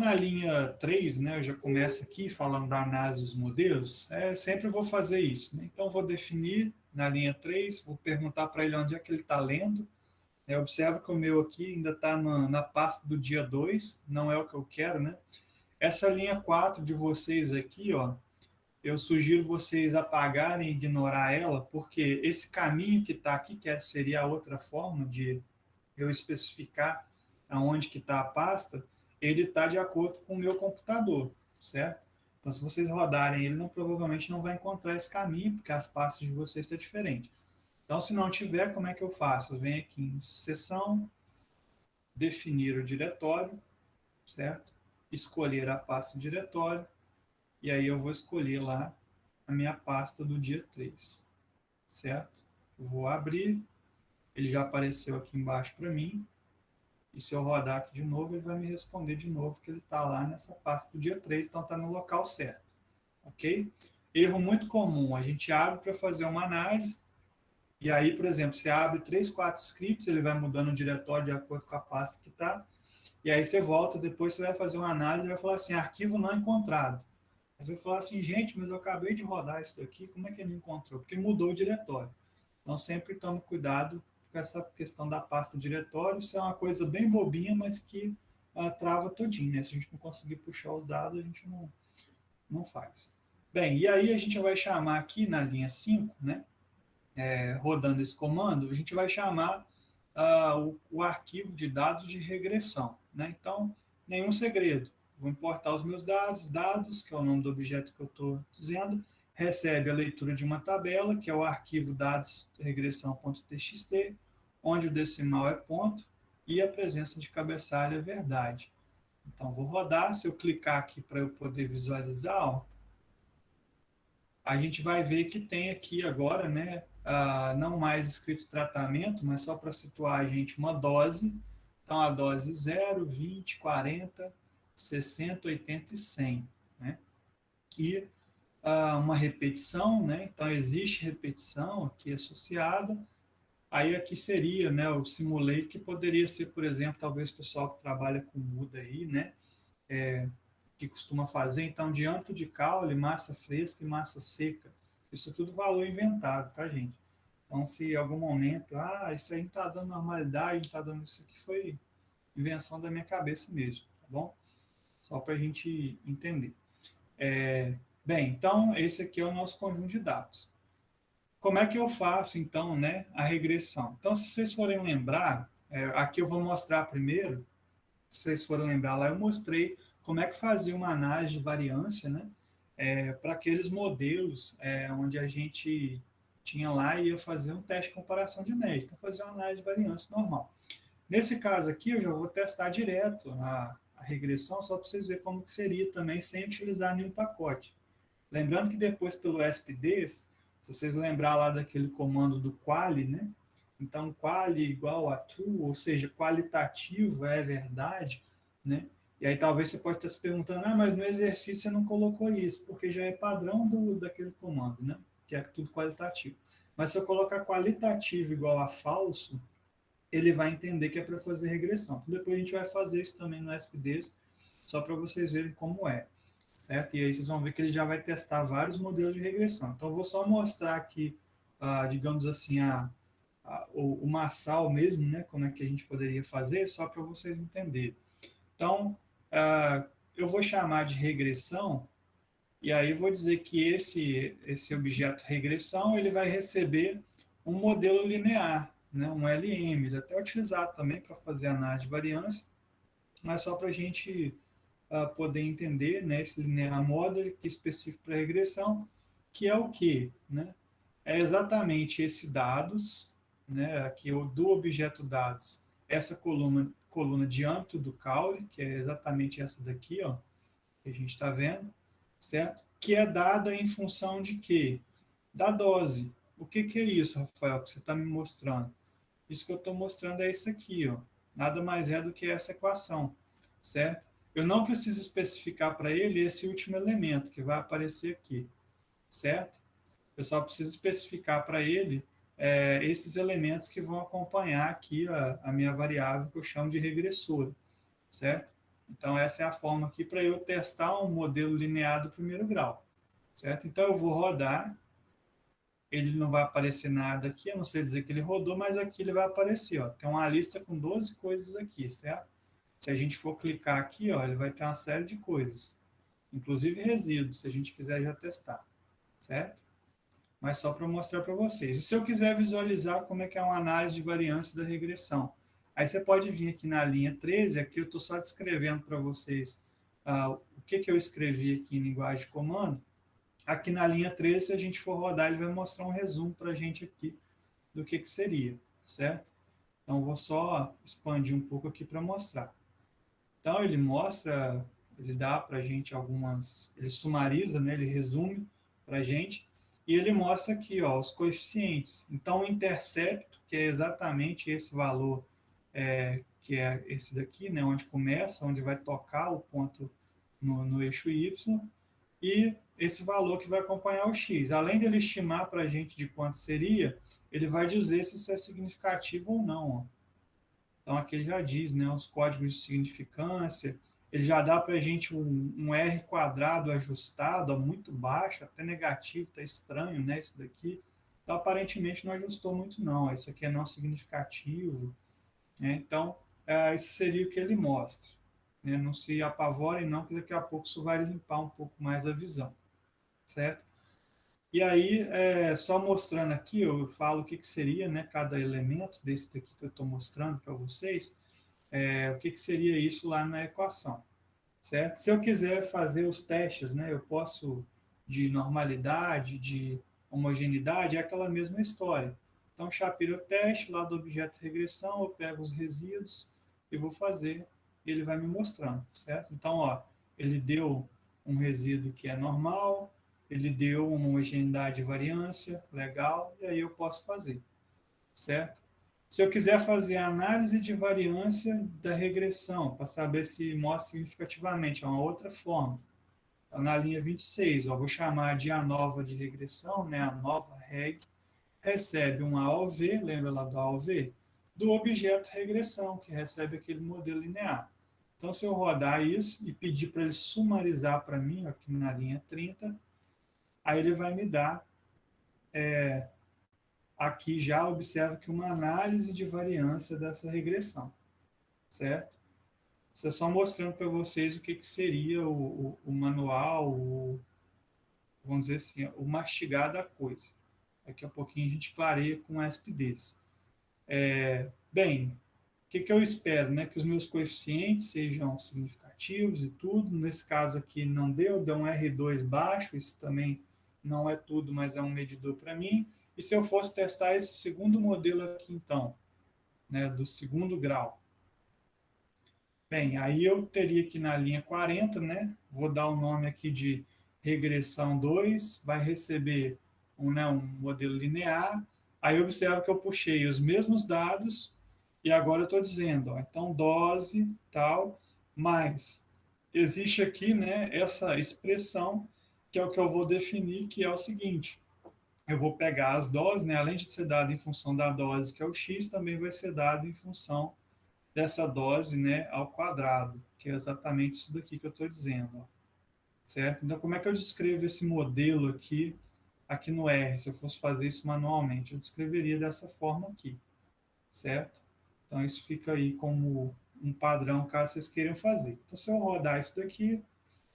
na linha 3, né, eu já começo aqui falando da análise dos modelos, sempre vou fazer isso. Né? Então, vou definir na linha 3, vou perguntar para ele onde é que ele está lendo. Observa que o meu aqui ainda está na pasta do dia 2, não é o que eu quero, né? Essa linha 4 de vocês aqui, ó, eu sugiro vocês apagarem e ignorar ela, porque esse caminho que está aqui, que seria a outra forma de eu especificar aonde que está a pasta, ele está de acordo com o meu computador, certo? Então, se vocês rodarem ele, provavelmente não vai encontrar esse caminho, porque as pastas de vocês estão diferentes. Então, se não tiver, como é que eu faço? Eu venho aqui em seção, definir o diretório, certo? Escolher a pasta diretório, e aí eu vou escolher lá a minha pasta do dia 3, certo? Vou abrir, ele já apareceu aqui embaixo para mim, e se eu rodar aqui de novo, ele vai me responder de novo que ele está lá nessa pasta do dia 3, então está no local certo, ok? Erro muito comum, a gente abre para fazer uma análise, e aí, por exemplo, você abre 3, 4 scripts, ele vai mudando o diretório de acordo com a pasta que está, e aí você volta, depois você vai fazer uma análise e vai falar assim, arquivo não encontrado. Aí você vai falar assim, gente, mas eu acabei de rodar isso daqui, como é que ele encontrou? Porque mudou o diretório. Então, sempre tome cuidado com essa questão da pasta diretório. Isso é uma coisa bem bobinha, mas que trava todinho, né? Se a gente não conseguir puxar os dados, a gente não faz. Bem, e aí a gente vai chamar aqui na linha 5, né? Rodando esse comando, a gente vai chamar o arquivo de dados de regressão. Né? Então, nenhum segredo. Vou importar os meus dados, que é o nome do objeto que eu estou dizendo, recebe a leitura de uma tabela, que é o arquivo dados regressão.txt, onde o decimal é ponto e a presença de cabeçalho é verdade. Então, vou rodar, se eu clicar aqui para eu poder visualizar, ó, a gente vai ver que tem aqui agora, né, não mais escrito tratamento, mas só para situar a gente uma dose. Então, a dose 0, 20, 40, 60, 80 e 100. Né? E uma repetição, né? Então, existe repetição aqui associada. Aí aqui seria, né, o simulate, que poderia ser, por exemplo, talvez o pessoal que trabalha com muda aí, né? Que costuma fazer, então, de âmbito de caule, massa fresca e massa seca. Isso tudo valor inventado, tá, gente? Então, se em algum momento, isso aí não está dando normalidade, não está dando isso aqui, foi invenção da minha cabeça mesmo, tá bom? Só para a gente entender. Bem, então, esse aqui é o nosso conjunto de dados. Como é que eu faço, então, né, a regressão? Então, se vocês forem lembrar, aqui eu vou mostrar primeiro, se vocês forem lembrar lá, eu mostrei como é que fazia uma análise de variância, né, para aqueles modelos onde a gente tinha lá e ia fazer um teste de comparação de média, então fazer uma análise de variância normal. Nesse caso aqui, eu já vou testar direto a regressão, só para vocês verem como que seria também, sem utilizar nenhum pacote. Lembrando que depois, pelo ESPDs, se vocês lembrar lá daquele comando do quali, né? Então, quali igual a true, ou seja, qualitativo é verdade, né? E aí talvez você pode estar se perguntando, mas no exercício você não colocou isso, porque já é padrão daquele comando, né? Que é tudo qualitativo. Mas se eu colocar qualitativo igual a falso, ele vai entender que é para fazer regressão. Então, depois a gente vai fazer isso também no ESPDs, só para vocês verem como é. Certo? E aí vocês vão ver que ele já vai testar vários modelos de regressão. Então, eu vou só mostrar aqui, digamos assim, o massal mesmo, né? Como é que a gente poderia fazer, só para vocês entenderem. Então, eu vou chamar de regressão, e aí vou dizer que esse objeto regressão, ele vai receber um modelo linear, né? Um LM. Ele é até utilizado também para fazer análise de variância, mas só para a gente poder entender, né, esse linear model que é específico para regressão, que é o que, né? É exatamente esse dados, né, aqui do objeto dados, essa coluna de âmbito do caule, que é exatamente essa daqui, ó, que a gente está vendo, certo? Que é dada em função de quê? Da dose. O que é isso, Rafael, que você está me mostrando? Isso que eu estou mostrando é isso aqui, ó. Nada mais é do que essa equação, certo? Eu não preciso especificar para ele esse último elemento que vai aparecer aqui, certo? Eu só preciso especificar para ele esses elementos que vão acompanhar aqui a minha variável que eu chamo de regressora, certo? Então, essa é a forma aqui para eu testar um modelo linear do primeiro grau, certo? Então, eu vou rodar, ele não vai aparecer nada aqui, a não ser dizer que ele rodou, mas aqui ele vai aparecer, ó. Tem uma lista com 12 coisas aqui, certo? Se a gente for clicar aqui, ó, ele vai ter uma série de coisas, inclusive resíduos, se a gente quiser já testar, certo? Mas só para mostrar para vocês. E se eu quiser visualizar como é que é uma análise de variância da regressão, aí você pode vir aqui na linha 13, aqui eu estou só descrevendo para vocês o que eu escrevi aqui em linguagem de comando. Aqui na linha 13, se a gente for rodar, ele vai mostrar um resumo para a gente aqui do que seria, certo? Então, vou só expandir um pouco aqui para mostrar. Então, ele mostra, ele dá para a gente algumas, ele sumariza, né, ele resume para a gente, e ele mostra aqui, ó, os coeficientes. Então, o intercepto, que é exatamente esse valor, que é esse daqui, né, onde começa, onde vai tocar o ponto no eixo Y, e esse valor que vai acompanhar o x. Além dele estimar para a gente de quanto seria, ele vai dizer se isso é significativo ou não, ó. Então, aqui ele já diz, né, os códigos de significância, ele já dá para a gente um R quadrado ajustado, ó, muito baixo, até negativo, está estranho, né, isso daqui. Então, aparentemente não ajustou muito não, isso aqui é não significativo, né? Então, isso seria o que ele mostra, né? Não se apavorem não, que daqui a pouco isso vai limpar um pouco mais a visão, certo? E aí, só mostrando aqui, eu falo o que seria, né, cada elemento desse daqui que eu estou mostrando para vocês, o que seria isso lá na equação, certo? Se eu quiser fazer os testes, né, eu posso de normalidade, de homogeneidade, é aquela mesma história. Então, chapiro o teste lá do objeto de regressão, eu pego os resíduos e vou fazer, e ele vai me mostrando, certo? Então, ó, ele deu um resíduo que é normal, ele deu uma homogeneidade e variância, legal, e aí eu posso fazer, certo? Se eu quiser fazer a análise de variância da regressão, para saber se mostra significativamente, é uma outra forma. Então, na linha 26, ó, vou chamar de ANOVA de regressão, né, a nova reg, recebe um AOV, lembra lá do AOV? Do objeto regressão, que recebe aquele modelo linear. Então, se eu rodar isso e pedir para ele sumarizar para mim, aqui na linha 30, aí ele vai me dar, aqui já observa que uma análise de variância dessa regressão, certo? Isso é só mostrando para vocês o que seria o manual, vamos dizer assim, o mastigar da coisa. Daqui a pouquinho a gente clareia com ASP.DES. Bem, o que eu espero? Né? Que os meus coeficientes sejam significativos e tudo. Nesse caso aqui não deu um R2 baixo, isso também não é tudo, mas é um medidor para mim. E se eu fosse testar esse segundo modelo aqui, então, né, do segundo grau? Bem, aí eu teria aqui na linha 40, né? Vou dar o nome aqui de regressão 2, vai receber um modelo linear. Aí observa que eu puxei os mesmos dados e agora eu estou dizendo, ó, então dose tal, mais existe aqui, né, essa expressão que é o que eu vou definir, que é o seguinte: eu vou pegar as doses, né, além de ser dado em função da dose, que é o x, também vai ser dado em função dessa dose, né, ao quadrado, que é exatamente isso daqui que eu estou dizendo, ó, certo? Então, como é que eu descrevo esse modelo aqui no R, se eu fosse fazer isso manualmente? Eu descreveria dessa forma aqui, certo? Então, isso fica aí como um padrão, caso vocês queiram fazer. Então, se eu rodar isso daqui,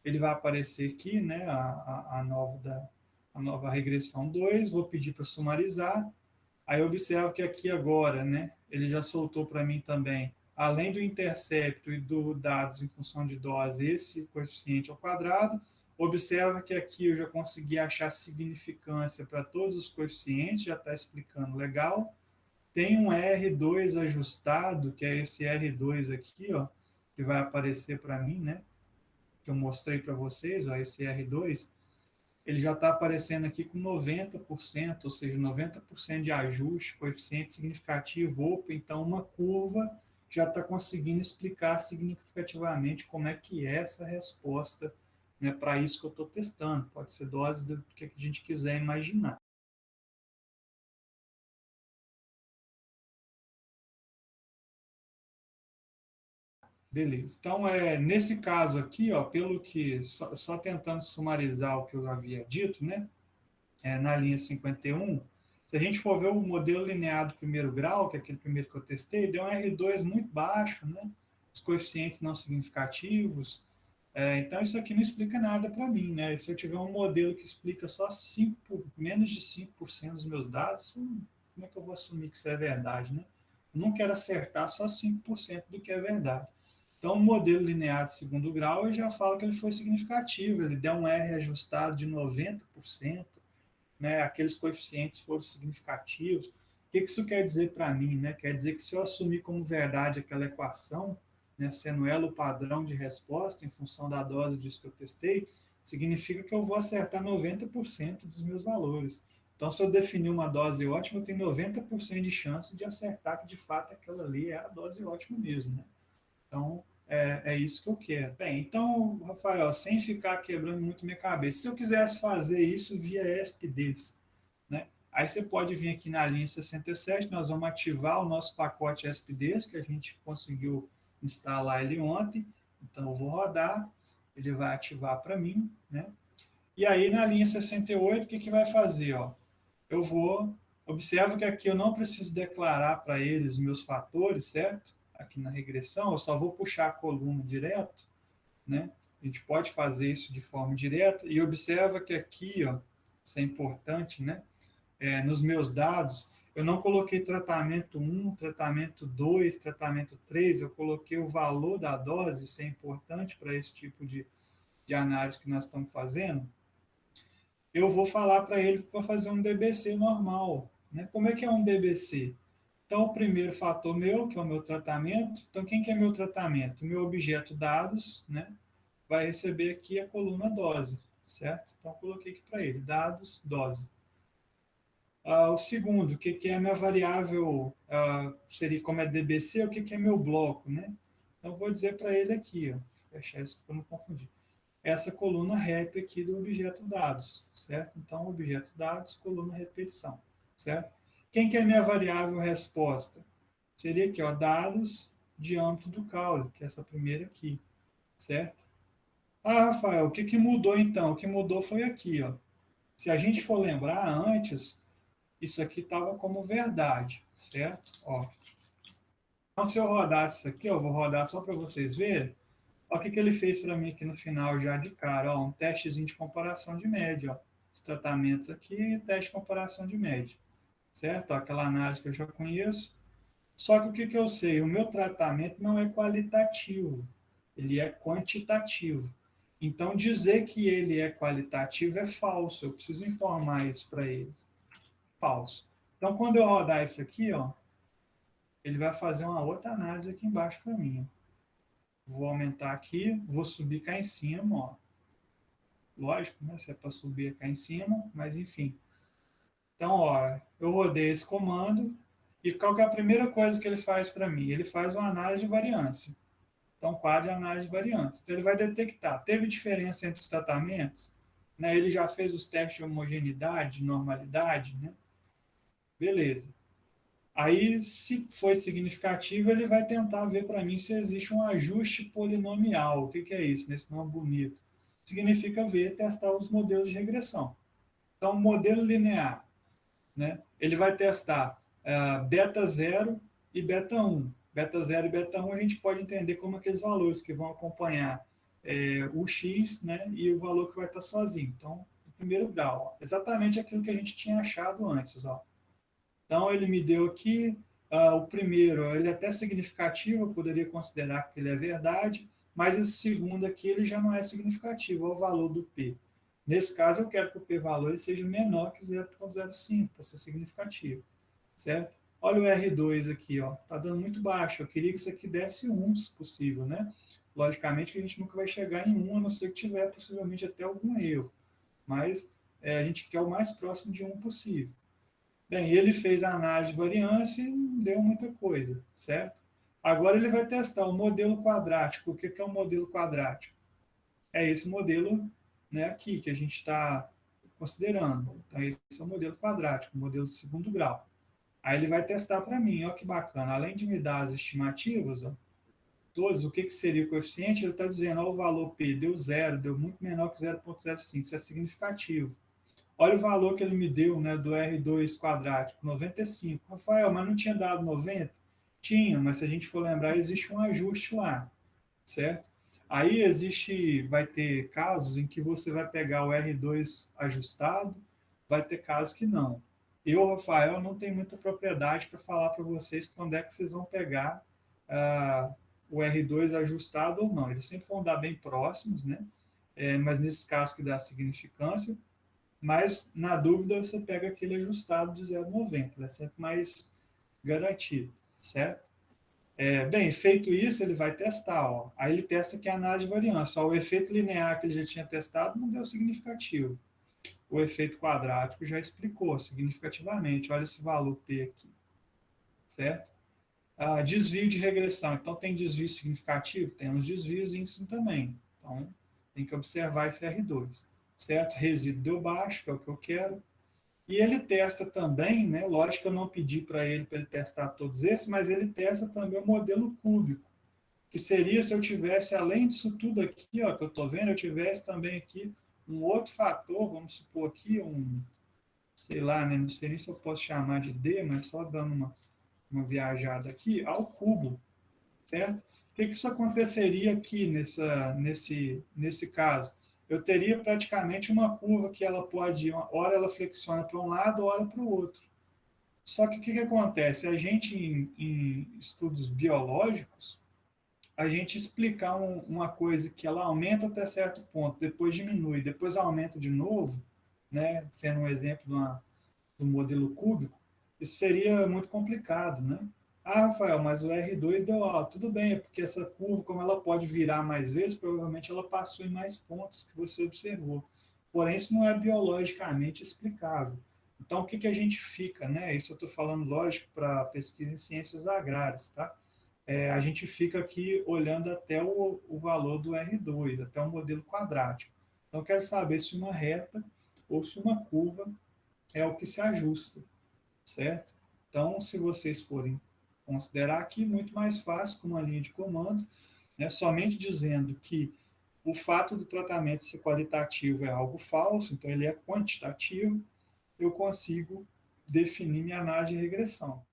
ele vai aparecer aqui, né, a nova regressão 2, vou pedir para sumarizar, aí observo que aqui agora, né, ele já soltou para mim também, além do intercepto e do dados em função de dose, esse coeficiente ao quadrado. Observa que aqui eu já consegui achar significância para todos os coeficientes, já está explicando legal. Tem um R2 ajustado, que é esse R2 aqui, ó, que vai aparecer para mim, né, que eu mostrei para vocês, ó, esse R2, ele já está aparecendo aqui com 90%, ou seja, 90% de ajuste, coeficiente significativo, opa, então uma curva já está conseguindo explicar significativamente como é que é essa resposta, né, para isso que eu estou testando. Pode ser dose do que a gente quiser imaginar. Beleza. Então, nesse caso aqui, ó, pelo que, só tentando sumarizar o que eu havia dito, né? Na linha 51, se a gente for ver o modelo linear do primeiro grau, que é aquele primeiro que eu testei, deu um R2 muito baixo, né? Os coeficientes não significativos. Então, isso aqui não explica nada para mim, né? Se eu tiver um modelo que explica só 5, menos de 5% dos meus dados, como é que eu vou assumir que isso é verdade, né? Eu não quero acertar só 5% do que é verdade. Então, o modelo linear de segundo grau, eu já falo que ele foi significativo, ele deu um R ajustado de 90%, né, aqueles coeficientes foram significativos. O que isso quer dizer para mim? Né? Quer dizer que se eu assumir como verdade aquela equação, né, sendo ela o padrão de resposta em função da dose disso que eu testei, significa que eu vou acertar 90% dos meus valores. Então, se eu definir uma dose ótima, eu tenho 90% de chance de acertar que de fato aquela ali é a dose ótima mesmo. Né? Então, é isso que eu quero. Bem, então, Rafael, sem ficar quebrando muito minha cabeça, se eu quisesse fazer isso via ESPDs, né? Aí você pode vir aqui na linha 67, nós vamos ativar o nosso pacote ESPDs, que a gente conseguiu instalar ele ontem. Então, eu vou rodar, ele vai ativar para mim, né? E aí, na linha 68, o que, que vai fazer? Ó? Eu vou, observo que aqui eu não preciso declarar para eles meus fatores, certo? Aqui na regressão, eu só vou puxar a coluna direto, né? A gente pode fazer isso de forma direta e observa que aqui, ó, isso é importante, né? Nos meus dados, eu não coloquei tratamento 1, tratamento 2, tratamento 3, eu coloquei o valor da dose, isso é importante para esse tipo de análise que nós estamos fazendo. Eu vou falar para ele para fazer um DBC normal. Né? Como é que é um DBC? Então, o primeiro fator meu, que é o meu tratamento. Então, quem que é meu tratamento? O meu objeto dados, né? Vai receber aqui a coluna dose, certo? Então, coloquei aqui para ele, dados, dose. O segundo, o que, que é a minha variável, seria como é DBC, o que, que é meu bloco, né? Então, vou dizer para ele aqui, ó, fechar isso para não confundir essa coluna rep aqui do objeto dados, certo? Então, objeto dados, coluna repetição, certo? Quem que é minha variável resposta? Seria aqui, ó, dados de âmbito do caule, que é essa primeira aqui, certo? Rafael, o que, que mudou então? O que mudou foi aqui, ó. Se a gente for lembrar antes, isso aqui estava como verdade, certo? Ó. Então, se eu rodar isso aqui, ó, eu vou rodar só para vocês verem. Olha o que, que ele fez para mim aqui no final, já de cara. Ó, um testezinho de comparação de média. Ó. Os tratamentos aqui, teste de comparação de média. Certo? Ó, aquela análise que eu já conheço. Só que o que, que eu sei? O meu tratamento não é qualitativo, ele é quantitativo. Então, dizer que ele é qualitativo é falso. Eu preciso informar isso para eles. Falso. Então, quando eu rodar isso aqui, ó, ele vai fazer uma outra análise aqui embaixo para mim. Ó. Vou aumentar aqui, vou subir cá em cima, ó. Lógico, né? Se é para subir cá em cima, mas enfim. Então, ó, eu rodei esse comando e qual que é a primeira coisa que ele faz para mim? Ele faz uma análise de variância. Então, quadro de análise de variância. Então, ele vai detectar, teve diferença entre os tratamentos? Né? Ele já fez os testes de homogeneidade, de normalidade, né? Beleza. Aí, se foi significativo, ele vai tentar ver para mim se existe um ajuste polinomial. O que, que é isso, nesse nome bonito? Significa ver, testar os modelos de regressão. Então, modelo linear, né? Ele vai testar beta 0 e beta 1. Beta 0 e beta 1 a gente pode entender como aqueles valores que vão acompanhar o x, né, e o valor que vai estar sozinho. Então, no primeiro grau, ó, exatamente aquilo que a gente tinha achado antes. Ó. Então, ele me deu aqui o primeiro, ele é até significativo, eu poderia considerar que ele é verdade, mas esse segundo aqui ele já não é significativo, é o valor do P. Nesse caso, eu quero que o p-valor seja menor que 0,05 para ser significativo, certo? Olha o R2 aqui, ó, está dando muito baixo. Eu queria que isso aqui desse 1, se possível, né? Logicamente que a gente nunca vai chegar em 1, a não ser que tiver possivelmente até algum erro. Mas a gente quer o mais próximo de 1 possível. Bem, ele fez a análise de variância e não deu muita coisa, certo? Agora ele vai testar o modelo quadrático. O que é um modelo quadrático? É esse modelo, né, aqui que a gente está considerando. Então, esse é o modelo quadrático, o modelo de segundo grau. Aí ele vai testar para mim, ó que bacana. Além de me dar as estimativas, ó, todos, o que, que seria o coeficiente? Ele está dizendo, ó, o valor P deu zero, deu muito menor que 0,05, isso é significativo. Olha o valor que ele me deu, né, do R2 quadrático, 95. Rafael, mas não tinha dado 90? Tinha, mas se a gente for lembrar, existe um ajuste lá, certo? Aí vai ter casos em que você vai pegar o R2 ajustado, vai ter casos que não. Eu, Rafael, não tenho muita propriedade para falar para vocês quando é que vocês vão pegar o R2 ajustado ou não. Eles sempre vão dar bem próximos, né? Mas nesse caso que dá significância, mas na dúvida você pega aquele ajustado de 0,90, é sempre mais garantido, certo? Bem, feito isso, ele vai testar. Ó. Aí ele testa aqui a análise de variância. Ó, o efeito linear que ele já tinha testado não deu significativo. O efeito quadrático já explicou significativamente. Olha esse valor P aqui, certo? Desvio de regressão. Então, tem desvio significativo? Tem uns desvios índice também. Então, tem que observar esse R2, certo? Resíduo deu baixo, que é o que eu quero. E ele testa também, né? Lógico que eu não pedi para ele testar todos esses, mas ele testa também o modelo cúbico, que seria se eu tivesse, além disso tudo aqui, ó, que eu estou vendo, eu tivesse também aqui um outro fator, vamos supor aqui, sei lá, né? Não sei nem se eu posso chamar de D, mas só dando uma viajada aqui, ao cubo, certo? O que isso aconteceria aqui nesse caso? Eu teria praticamente uma curva que ela pode, hora ela flexiona para um lado, hora para o outro. Só que o que acontece? A gente, em estudos biológicos, a gente explicar uma coisa que ela aumenta até certo ponto, depois diminui, depois aumenta de novo, né? Sendo um exemplo do modelo cúbico, isso seria muito complicado, né? Rafael, mas o R2 deu alta. Tudo bem, é porque essa curva, como ela pode virar mais vezes, provavelmente ela passou em mais pontos que você observou. Porém, isso não é biologicamente explicável. Então, o que a gente fica, né? Isso eu estou falando, lógico, para pesquisa em ciências agrárias, tá? A gente fica aqui olhando até o valor do R2, até o modelo quadrático. Então, eu quero saber se uma reta ou se uma curva é o que se ajusta, certo? Então, se vocês forem considerar aqui, muito mais fácil com uma linha de comando, né, somente dizendo que o fato do tratamento ser qualitativo é algo falso, então ele é quantitativo, eu consigo definir minha análise de regressão.